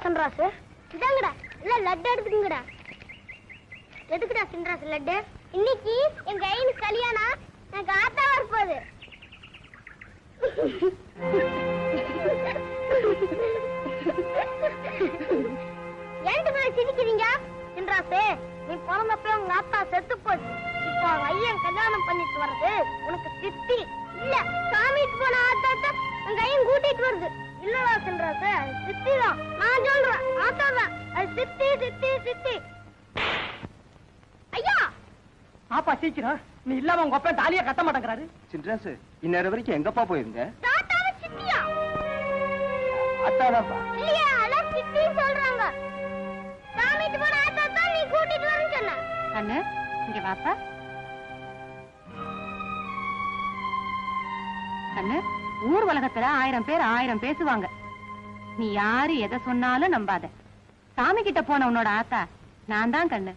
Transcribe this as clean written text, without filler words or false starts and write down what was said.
சின்ராசு? இதாங்கடா, இல்ல லட்டு எடுத்துக்கங்கடா. எதுக்குடா சின்ராசு லட்டு? இன்னைக்கு எங்க ஐயனுக்கு கல்யாணம், எனக்கு ஆத்தா வரப்போகுது. ஏன்ட்டு சிரிக்கிறீங்க? சின்ராசு, நீ பிறந்தப்ப உங்க ஆத்தா செத்து போச்சு. இப்போ ஐயன் கல்யாணம் பண்ணிட்டு வர்றது உனக்கு சித்தி இல்ல, சாமிட்டு போன ஆத்தா உங்க ஐயன் கூட்டிட்டு வருது. இல்லடா சின்ராசு, சித்தி தான். நான் சொல்றேன், ஆத்தா தான். அது சித்தி சித்தி சித்தி. ஐயா பாப்பா சீக்கிரம், நீ இல்லாம உங்க அப்பா தாலியா கட்ட மாட்டேங்கிறாரு. சின்ராசு, இந்நேரம் வரைக்கும் எங்கப்பா போயிருங்க? தாத்தாவை சித்தியா? அத்தாதாப்பா. இல்லையா, அதான் சித்தி சொல்றாங்க. சாமிட்டு போன ஆத்தா தான் நீ கூட்டிட்டு வரேன்னு சொன்ன. கண்ணு, இங்க வாப்பா. கண்ணு, ஊர் உலகத்துல 1000 பேர் 1000 பேசுவாங்க. நீ யாரு எதை சொன்னாலும் நம்பாத. சாமி கிட்ட போன உன்னோட ஆத்தா நான் தான் கண்ணு.